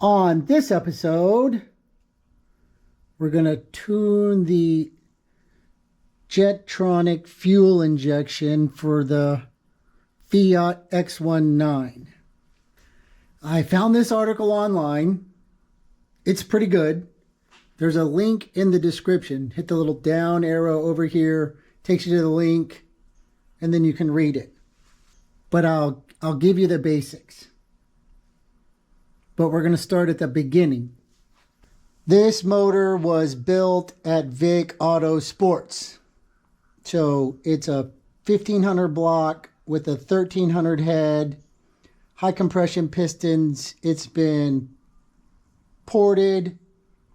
On this episode, we're going to tune the Jetronic fuel injection for the Fiat X19. I found this article online. It's pretty good. There's a link in the description. Hit the little down arrow over here, takes you to the link, and then you can read it. But I'll give you the basics. But we're going to start at the beginning. This motor was built at Vick Autosports. So it's a 1500 block with a 1300 head, high compression pistons. It's been ported,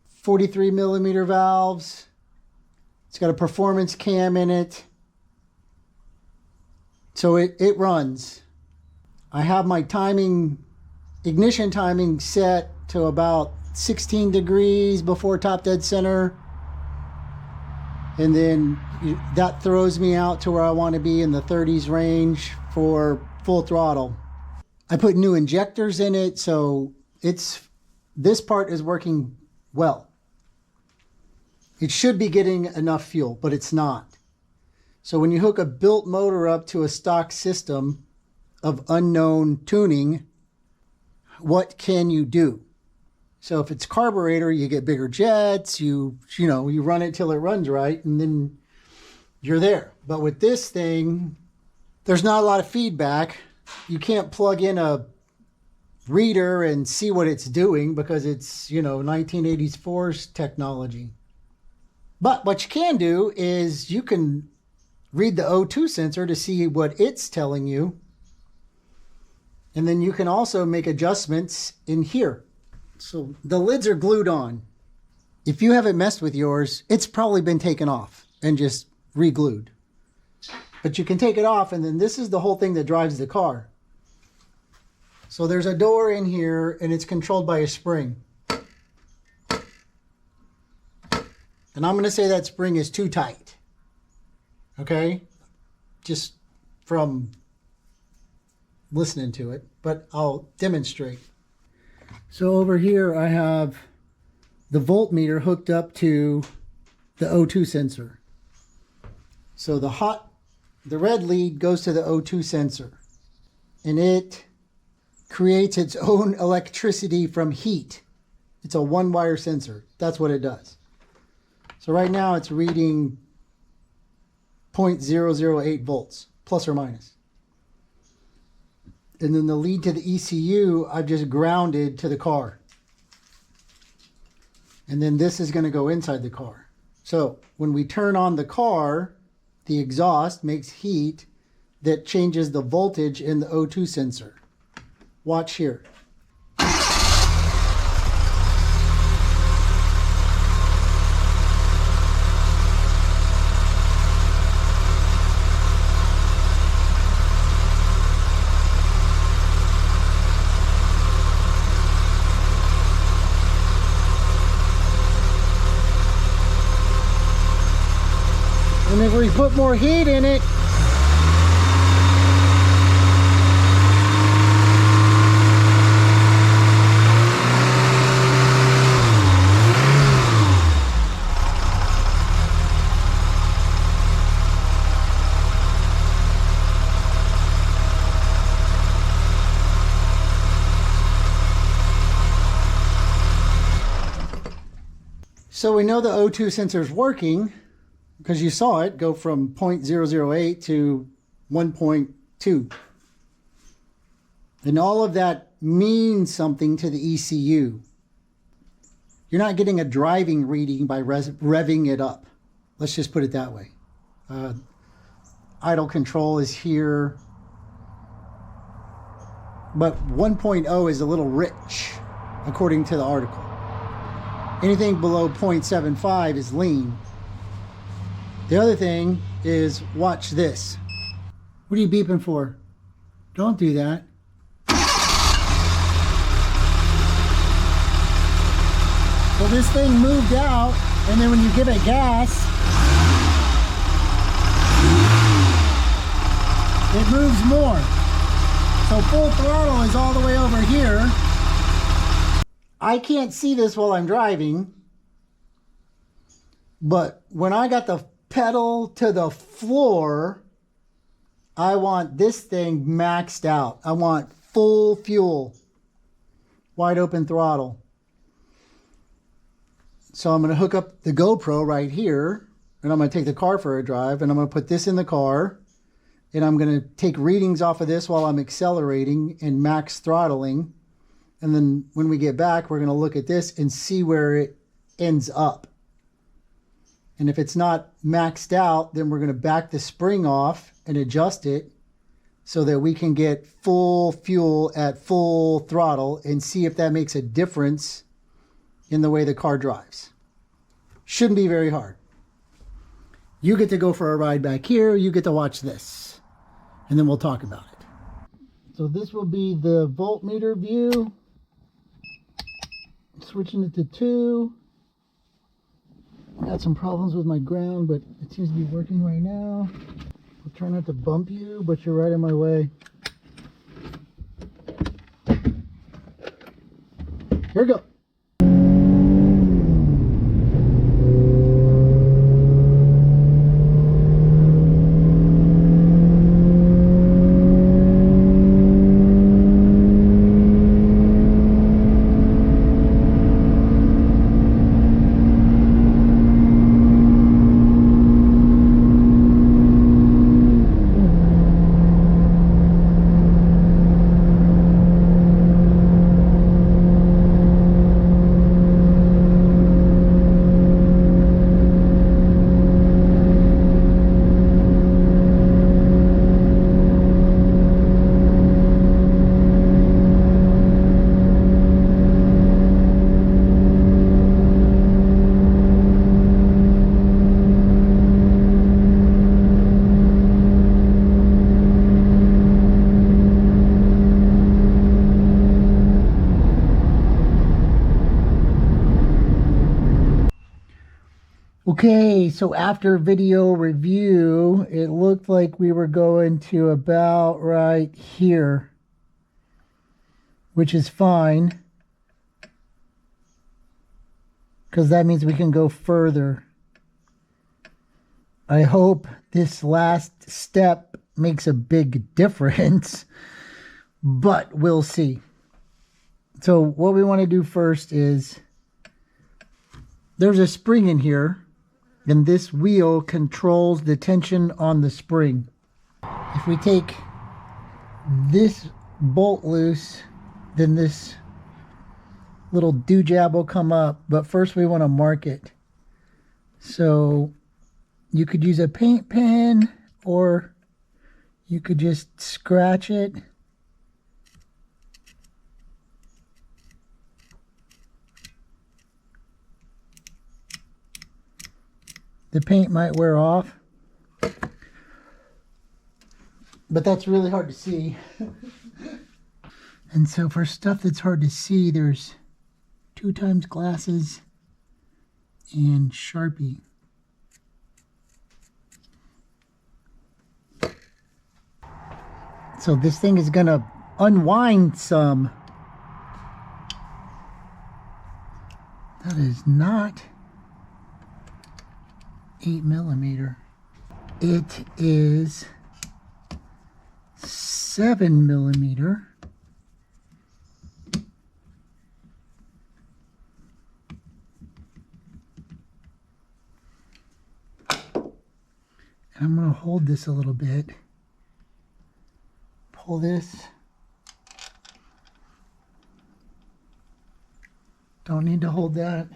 43 millimeter valves. It's got a performance cam in it. So it runs. I have my ignition timing set to about 16 degrees before top dead center. And then that throws me out to where I want to be in the 30s range for full throttle. I put new injectors in it, so this part is working well. It should be getting enough fuel, but it's not. So when you hook a built motor up to a stock system of unknown tuning, what can you do? So if it's carburetor, you get bigger jets, you run it till it runs right, and then you're there. But with this thing, there's not a lot of feedback. You can't plug in a reader and see what it's doing because it's, 1980s Force technology. But what you can do is you can read the O2 sensor to see what it's telling you. And then you can also make adjustments in here. So the lids are glued on. If you haven't messed with yours, it's probably been taken off and just re-glued. But you can take it off, and then this is the whole thing that drives the car. So there's a door in here, and it's controlled by a spring. And I'm going to say that spring is too tight. Okay? Just from listening to it, but I'll demonstrate. So over here I have the voltmeter hooked up to the O2 sensor. So the red lead goes to the O2 sensor, and it creates its own electricity from heat. It's a one-wire sensor. That's what it does. So right now it's reading 0.008 volts, plus or minus. And then the lead to the ECU, I've just grounded to the car. And then this is going to go inside the car. So when we turn on the car, the exhaust makes heat that changes the voltage in the O2 sensor. Watch here. And if we put more heat in it, so we know the O2 sensor is working, because you saw it go from 0.008 to 1.2. And all of that means something to the ECU. You're not getting a driving reading by revving it up. Let's just put it that way. Idle control is here. But 1.0 is a little rich, according to the article. Anything below 0.75 is lean. The other thing is, watch this. What are you beeping for? Don't do that. So this thing moved out, and then when you give it gas, it moves more. So full throttle is all the way over here. I can't see this while I'm driving, but when I got the pedal to the floor, I want this thing maxed out. I want full fuel, wide open throttle. So I'm going to hook up the GoPro right here, and I'm going to take the car for a drive, and I'm going to put this in the car, and I'm going to take readings off of this while I'm accelerating and max throttling. And then when we get back, we're going to look at this and see where it ends up. And if it's not maxed out, then we're going to back the spring off and adjust it so that we can get full fuel at full throttle and see if that makes a difference in the way the car drives. Shouldn't be very hard. You get to go for a ride back here. You get to watch this. And then we'll talk about it. So this will be the voltmeter view. Switching it to 2. Got some problems with my ground, but it seems to be working right now. I'll try not to bump you, but you're right in my way. Here we go. Okay, so after video review, it looked like we were going to about right here, which is fine, because that means we can go further. I hope this last step makes a big difference, but we'll see. So what we want to do first is, there's a spring in here, and this wheel controls the tension on the spring. If we take this bolt loose, then this little doojab will come up, but first we want to mark it. So you could use a paint pen, or you could just scratch it. The paint might wear off, but that's really hard to see. And so for stuff that's hard to see, there's 2x glasses and Sharpie. So this thing is gonna unwind some. That is not 8mm. It is 7mm. I'm going to hold this a little bit. Pull this. Don't need to hold that.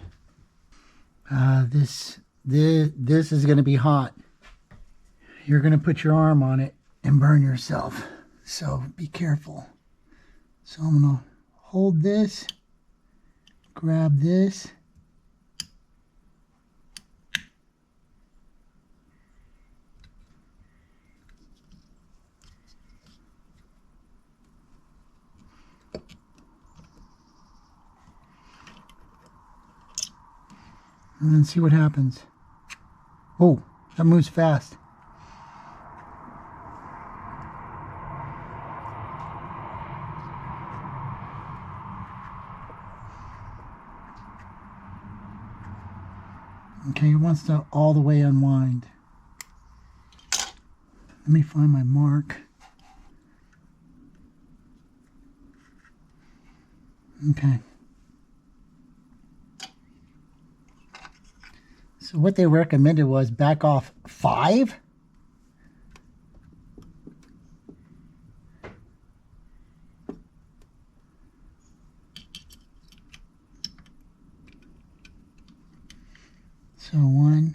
This is going to be hot. You're going to put your arm on it and burn yourself. So be careful. So I'm going to hold this, grab this. And then see what happens. Oh, that moves fast. Okay, it wants to all the way unwind. Let me find my mark. Okay. So what they recommended was back off 5. So 1.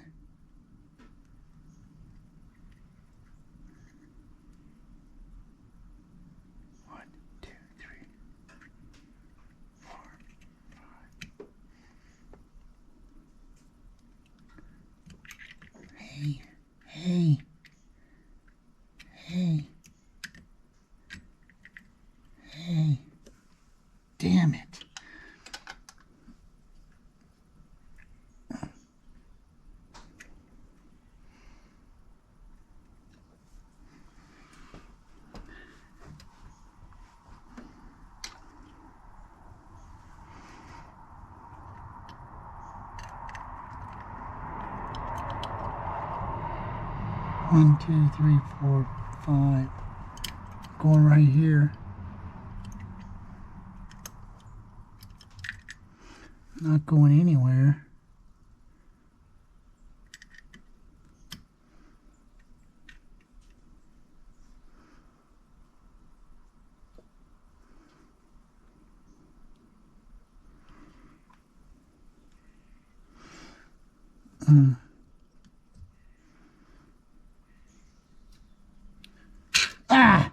1, 2, 3, 4, 5. Hey, hey, hey, hey. Damn it. One, 2, 3, 4, 5. Going right here. Not going anywhere. Ah!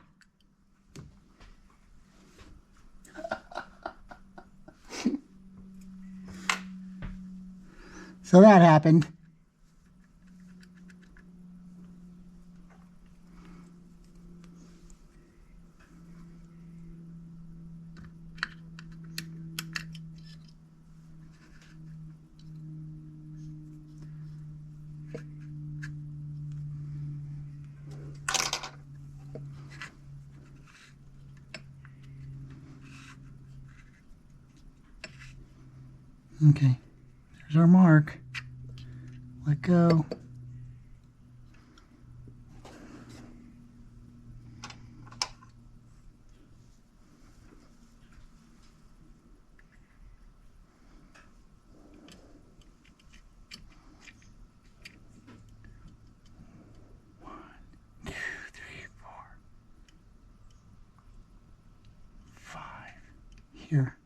So that happened. Okay, there's our mark. Let go. One, 2, 3, 4, 5. Here.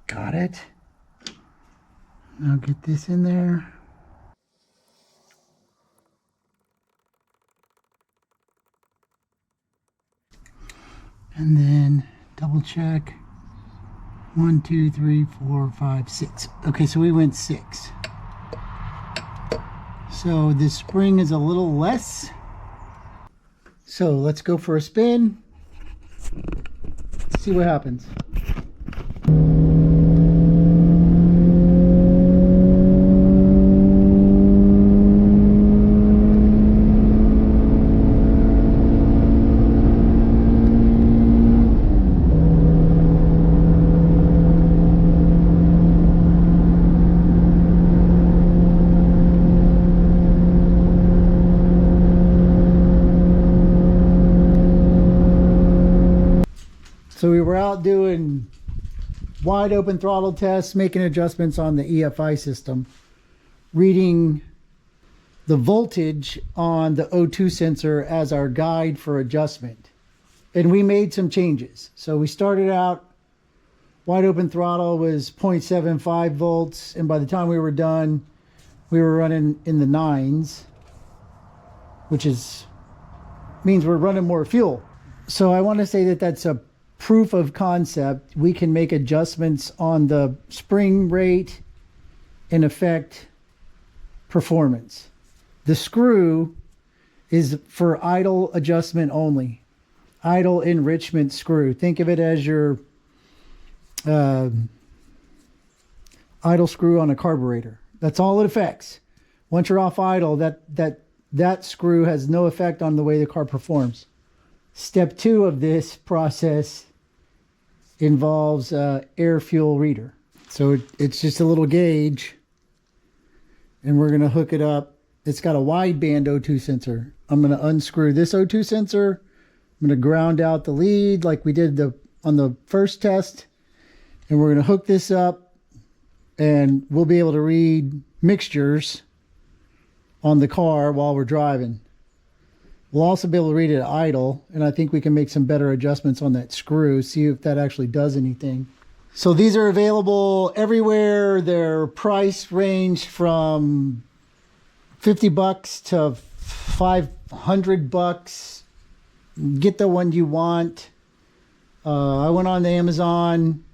Got it. Now get this in there. And then double check. 1, 2, 3, 4, 5, 6. Okay, so we went 6. So this spring is a little less. So let's go for a spin. See what happens. So we were out doing wide open throttle tests, making adjustments on the EFI system, reading the voltage on the O2 sensor as our guide for adjustment. And we made some changes. So we started out, wide open throttle was 0.75 volts. And by the time we were done, we were running in the 9s, which means we're running more fuel. So I want to say that that's a proof of concept. We can make adjustments on the spring rate and affect performance. The screw is for idle adjustment only. Idle enrichment screw. Think of it as your idle screw on a carburetor. That's all it affects. Once you're off idle, that screw has no effect on the way the car performs. Step 2 of this process involves air fuel reader. So it's just a little gauge, and we're going to hook it up. It's got a wideband O2 sensor. I'm going to unscrew this O2 sensor. I'm going to ground out the lead like we did on the first test, and we're going to hook this up, and we'll be able to read mixtures on the car while we're driving. We'll also be able to read it at idle, and I think we can make some better adjustments on that screw, see if that actually does anything. So these are available everywhere. Their price range from $50 to $500. Get the one you want. I went on to Amazon.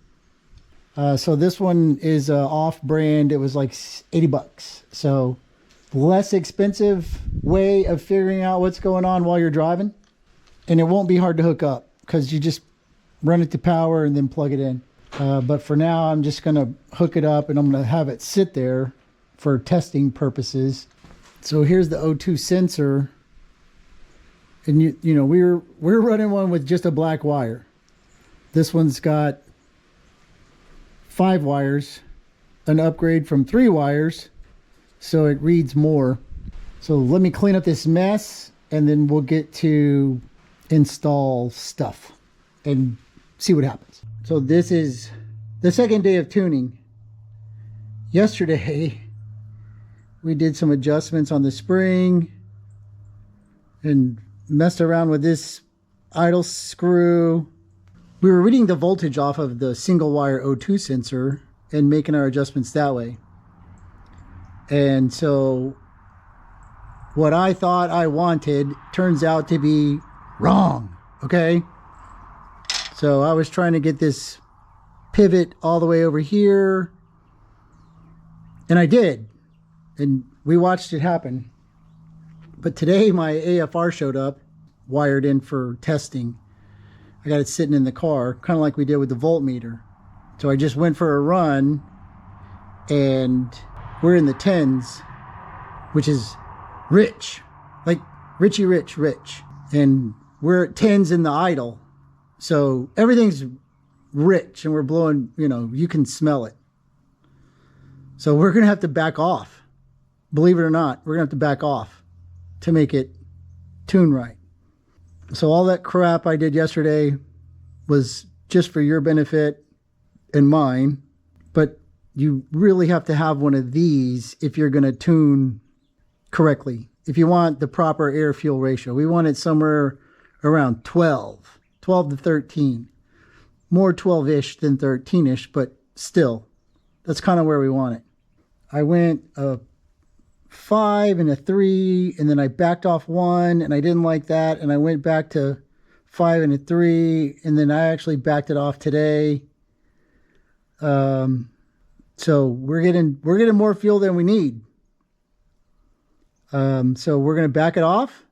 So this one is off-brand. It was like $80. So less expensive way of figuring out what's going on while you're driving. And it won't be hard to hook up because you just run it to power and then plug it in. But for now, I'm just going to hook it up and I'm going to have it sit there for testing purposes. So here's the O2 sensor. And you know, we're running one with just a black wire. This one's got 5 wires, an upgrade from 3 wires, so it reads more. So let me clean up this mess and then we'll get to install stuff and see what happens. So this is the second day of tuning. Yesterday we did some adjustments on the spring and messed around with this idle screw. We were reading the voltage off of the single wire O2 sensor and making our adjustments that way. And so what I thought I wanted turns out to be wrong. Okay. So I was trying to get this pivot all the way over here, and I did. And we watched it happen. But today my AFR showed up, wired in for testing. I got it sitting in the car, kind of like we did with the voltmeter. So I just went for a run, and we're in the 10s, which is rich, like Richie Rich. And we're at 10s in the idle. So everything's rich, and we're blowing, you know, you can smell it. So we're going to have to back off. Believe it or not, we're going to have to back off to make it tune right. So all that crap I did yesterday was just for your benefit and mine, but you really have to have one of these if you're going to tune correctly. If you want the proper air fuel ratio, we want it somewhere around 12 to 13. More 12-ish than 13-ish, but still, that's kind of where we want it. I went a 5 and a 3, and then I backed off 1, and I didn't like that, and I went back to 5 and a 3, and then I actually backed it off today. So we're getting more fuel than we need. So we're going to back it off.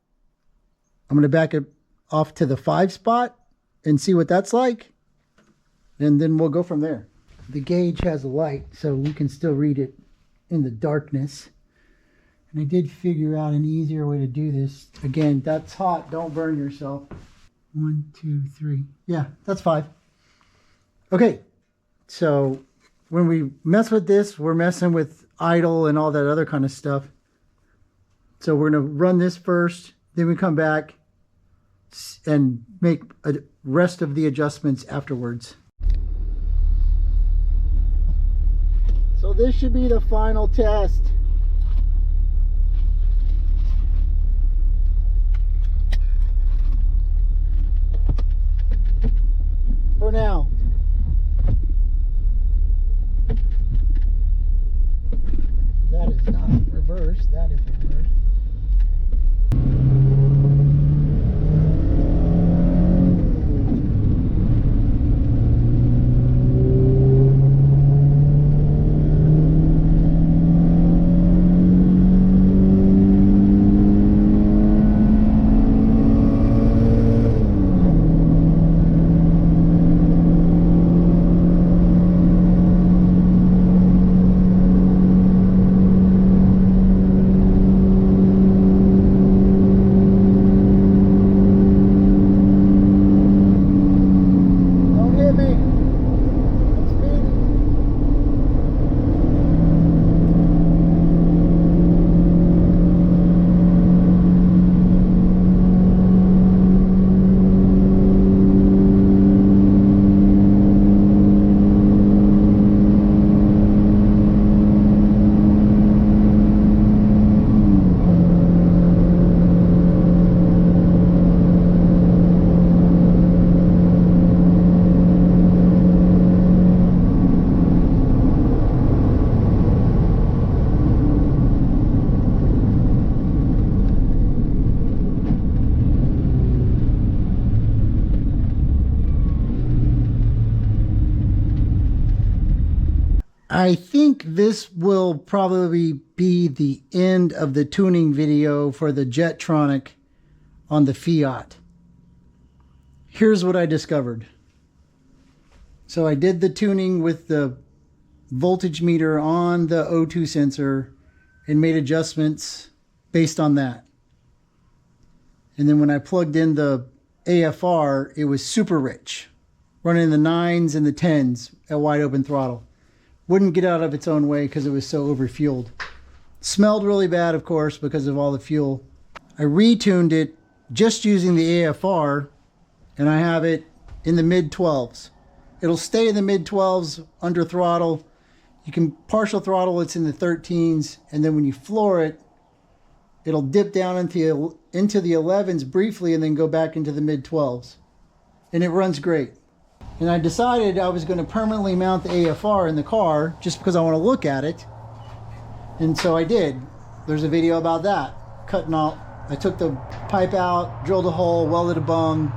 I'm going to back it off to the 5 spot and see what that's like, and then we'll go from there. The gauge has a light, so we can still read it in the darkness. And I did figure out an easier way to do this. Again, that's hot. Don't burn yourself. 1, 2, 3. Yeah, that's 5. Okay, so when we mess with this, we're messing with idle and all that other kind of stuff. So we're going to run this first, then we come back and make a rest of the adjustments afterwards. So this should be the final test. For now. That is not reverse, that is reverse. I think this will probably be the end of the tuning video for the Jetronic on the Fiat. Here's what I discovered. So I did the tuning with the voltage meter on the O2 sensor and made adjustments based on that. And then when I plugged in the AFR, it was super rich, running in the 9s and the 10s at wide open throttle. Wouldn't get out of its own way because it was so overfueled. Smelled really bad, of course, because of all the fuel. I retuned it just using the AFR, and I have it in the mid-12s. It'll stay in the mid-12s under throttle. You can partial throttle, it's in the 13s, and then when you floor it, it'll dip down into the 11s briefly and then go back into the mid-12s. And it runs great. And I decided I was going to permanently mount the AFR in the car just because I want to look at it. And so I did. There's a video about that. Cutting out, I took the pipe out, drilled a hole, welded a bung,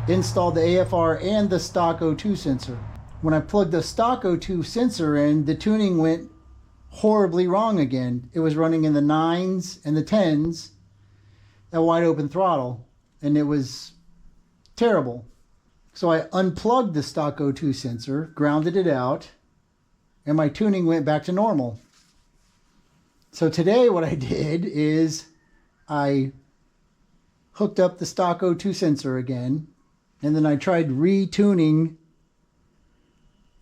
installed the AFR and the stock O2 sensor. When I plugged the stock O2 sensor in, the tuning went horribly wrong again. It was running in the 9s and the 10s at wide open throttle, and it was terrible. So I unplugged the stock O2 sensor, grounded it out, and my tuning went back to normal. So today what I did is I hooked up the stock O2 sensor again, and then I tried retuning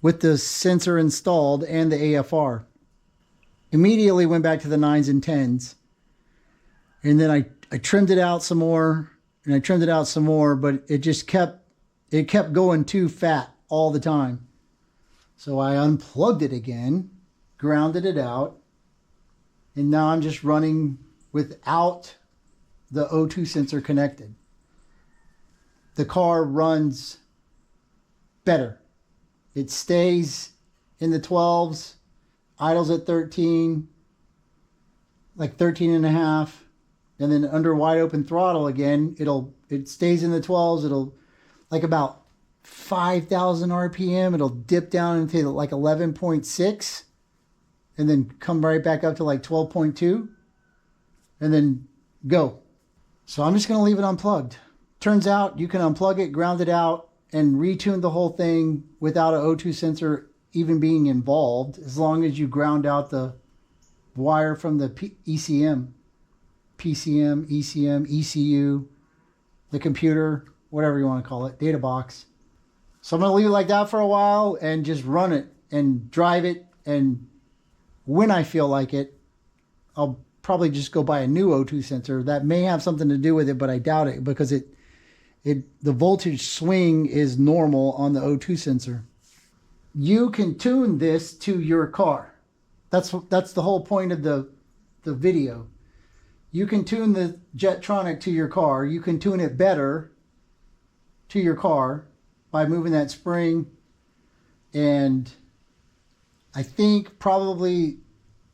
with the sensor installed and the AFR. Immediately went back to the 9s and 10s. And then I trimmed it out some more, and I trimmed it out some more, but it just kept going too fat all the time. So I unplugged it again, grounded it out, and now I'm just running without the O2 sensor connected. The car runs better. It stays in the 12s, idles at 13, like 13 and a half, and then under wide open throttle again, it stays in the 12s. It'll like about 5,000 RPM. It'll dip down into like 11.6 and then come right back up to like 12.2 and then go. So I'm just going to leave it unplugged. Turns out you can unplug it, ground it out, and retune the whole thing without an O2 sensor even being involved, as long as you ground out the wire from the PCM, ECM, ECU, the computer, whatever you want to call it, data box. So I'm going to leave it like that for a while and just run it and drive it. And when I feel like it, I'll probably just go buy a new O2 sensor. That may have something to do with it, but I doubt it, because the voltage swing is normal on the O2 sensor. You can tune this to your car. That's the whole point of the video. You can tune the Jetronic to your car. You can tune it better to your car by moving that spring. And I think probably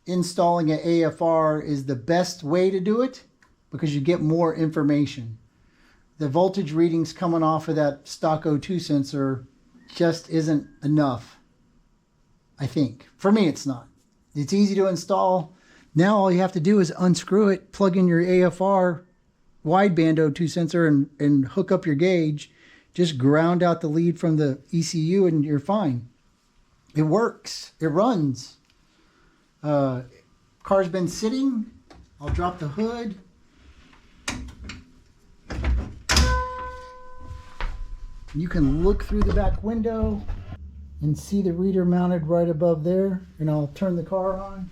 installing an AFR is the best way to do it, because you get more information. The voltage readings coming off of that stock O2 sensor just isn't enough, I think. For me, it's not. It's easy to install. Now all you have to do is unscrew it, plug in your AFR wideband O2 sensor and hook up your gauge. Just ground out the lead from the ECU and you're fine. It works. It runs. Car's been sitting. I'll drop the hood. You can look through the back window and see the reader mounted right above there. And I'll turn the car on.